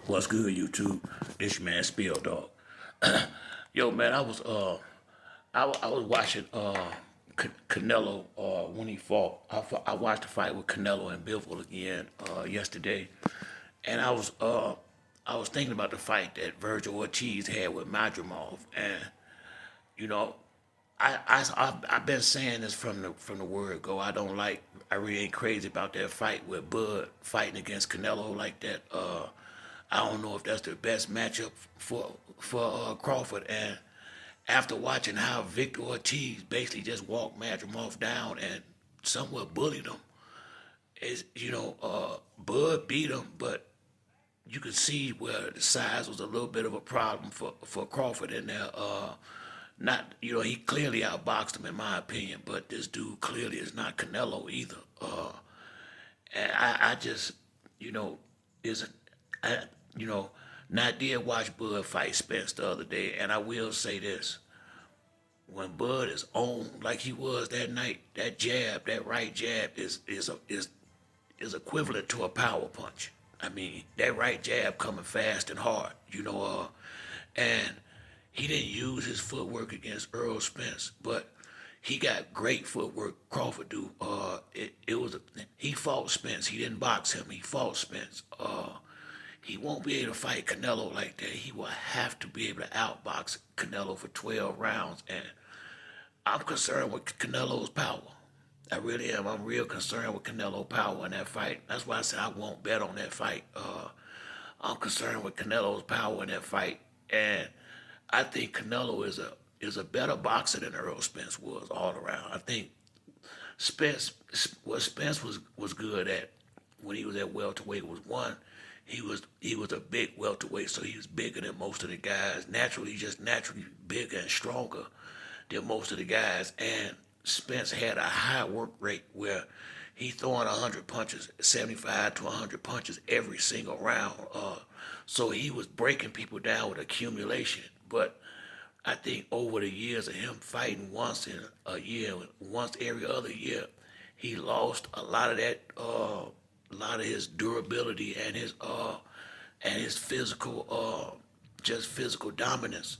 What's good, YouTube? This your man Spill Dog. Yo, man, I was watching Canelo when he fought. I watched the fight with Canelo and Bivol again yesterday, and I was thinking about the fight that Virgil Ortiz had with Madrimov, and you know, I've been saying this from the word go. I really ain't crazy about that fight with Bud fighting against Canelo like that. I don't know if that's the best matchup for Crawford. And after watching how Victor Ortiz basically just walked Madrimov down and somewhat bullied him, Bud beat him, but you could see where the size was a little bit of a problem for Crawford in there. Not, he clearly outboxed him in my opinion, but this dude clearly is not Canelo either. And I just, is, I, you know, now I did watch Bud fight Spence the other day, and I will say this: when Bud is on like he was that night, that jab, that right jab is equivalent to a power punch. I mean, that right jab coming fast and hard, and he didn't use his footwork against Earl Spence, but he got great footwork. Crawford do. He fought Spence. He didn't box him. He fought Spence. He won't be able to fight Canelo like that. He will have to be able to outbox Canelo for 12 rounds, and I'm concerned with Canelo's power. I really am. I'm real concerned with Canelo power in that fight. That's why I said I won't bet on that fight. I'm concerned with Canelo's power in that fight, and I think Canelo is a better boxer than Earl Spence was all around. I think Spence was good at when he was at welterweight was one. He was a big welterweight, so he was bigger than most of the guys. Naturally bigger and stronger than most of the guys. And Spence had a high work rate where he throwing 100 punches, 75 to 100 punches every single round. So he was breaking people down with accumulation. But I think over the years of him fighting once in a year, once every other year, he lost a lot of that, a lot of his durability and his physical, just physical dominance.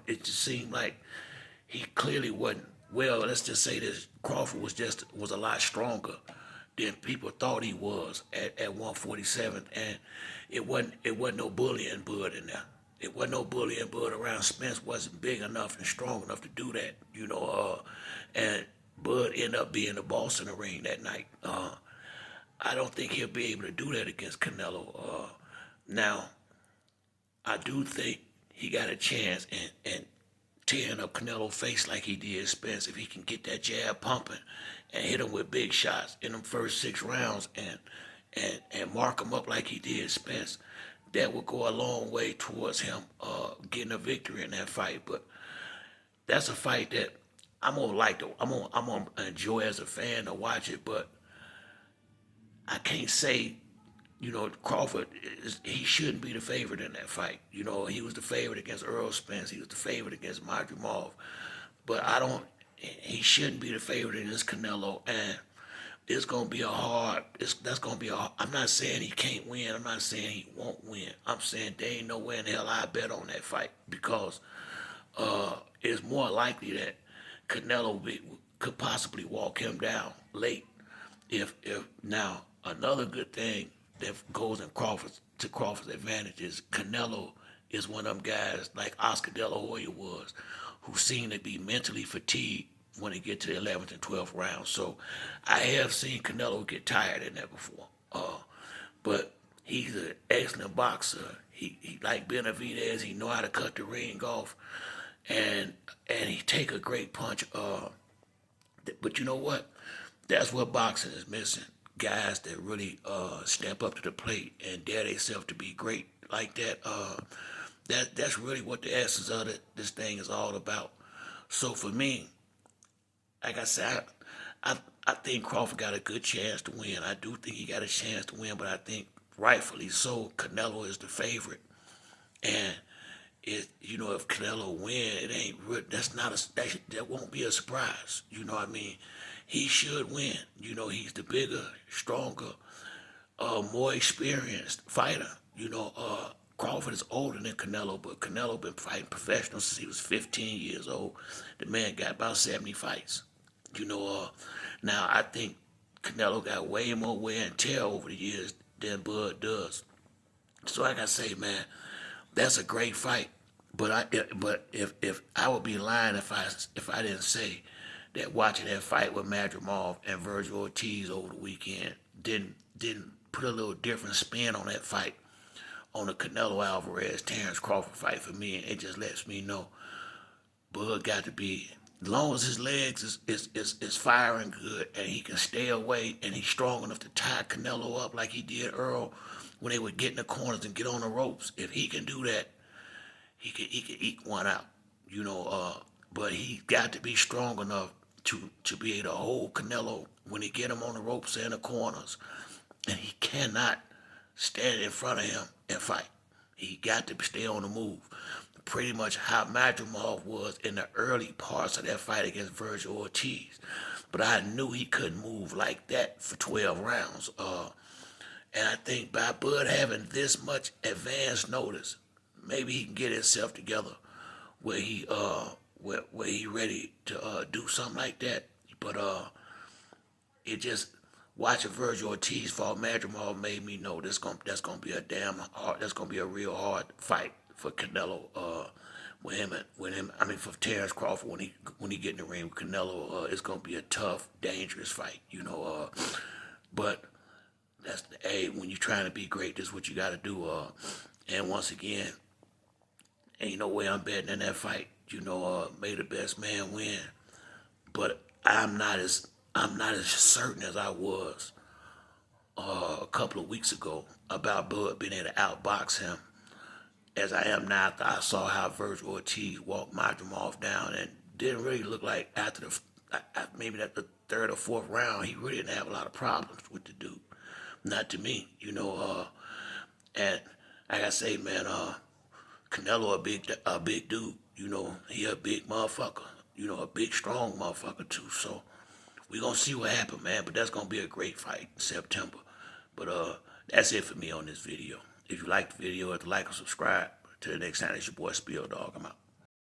It just seemed like he clearly wasn't. Well, let's just say this: Crawford was a lot stronger than people thought he was at 147, and it wasn't no bullying Bud in there. It wasn't no bullying Bud around. Spence wasn't big enough and strong enough to do that, and Bud ended up being the boss in the ring that night. I don't think he'll be able to do that against Canelo. Now, I do think he got a chance and tearing up Canelo's face like he did Spence if he can get that jab pumping and hit him with big shots in them first 6 rounds and mark him up like he did Spence. That would go a long way towards him getting a victory in that fight. But that's a fight that I'm gonna enjoy as a fan to watch it. But I can't say, Crawford he shouldn't be the favorite in that fight. He was the favorite against Earl Spence. He was the favorite against Madrimov. But he shouldn't be the favorite against Canelo. And it's gonna be I'm not saying he can't win. I'm not saying he won't win. I'm saying there ain't no way in hell I bet on that fight because it's more likely that Canelo could possibly walk him down late. If now another good thing that goes in Crawford's advantage is Canelo is one of them guys like Oscar De La Hoya was, who seem to be mentally fatigued when they get to the 11th and 12th round. So I have seen Canelo get tired in that before. But he's an excellent boxer. He like Benavidez. He know how to cut the ring off, and he take a great punch. But you know what? That's what boxing is missing. Guys that really step up to the plate and dare themselves to be great like that. That's really what the essence of this thing is all about. So for me, like I said, I think Crawford got a good chance to win. I do think he got a chance to win, but I think rightfully so, Canelo is the favorite. And if Canelo win, it ain't that won't be a surprise. You know what I mean? He should win. He's the bigger, stronger, more experienced fighter. Crawford is older than Canelo, but Canelo been fighting professional since he was 15 years old. The man got about 70 fights. Now I think Canelo got way more wear and tear over the years than Bud does. So like I say, man, that's a great fight. But if I would be lying if I didn't say that watching that fight with Madrimov and Virgil Ortiz over the weekend didn't put a little different spin on that fight, on the Canelo Alvarez Terrence Crawford fight for me, and it just lets me know Bud got to be, as long as his legs is firing good and he can stay away and he's strong enough to tie Canelo up like he did Earl when they would get in the corners and get on the ropes. If he can do that, he can eke one out, but he got to be strong enough to be able to hold Canelo when he get him on the ropes and the corners, and he cannot stand in front of him and fight. He got to stay on the move. Pretty much how Madrimov was in the early parts of that fight against Virgil Ortiz, but I knew he couldn't move like that for 12 rounds. And I think by Bud having this much advance notice, maybe he can get himself together where he ready to do something like that. But it just, watching Virgil Ortiz fall Madrimov made me know that's gonna be that's gonna be a real hard fight for Canelo. For Terrence Crawford when he get in the ring with Canelo, it's gonna be a tough, dangerous fight. But when you're trying to be great, that's what you got to do. And once again, ain't no way I'm betting in that fight. May the best man win. But I'm not as certain as I was a couple of weeks ago about Bud being able to outbox him as I am now after I saw how Virgil Ortiz walked Madrimov down, and didn't really look like after maybe the third or fourth round he really didn't have a lot of problems with the dude. Not to me, and like I say, man, Canelo a big dude, he a big motherfucker, a big strong motherfucker too. So we gonna see what happens, man. But that's gonna be a great fight in September. But that's it for me on this video. If you like the video, hit the like and subscribe. Till the next time, it's your boy Spill Dog. I'm out.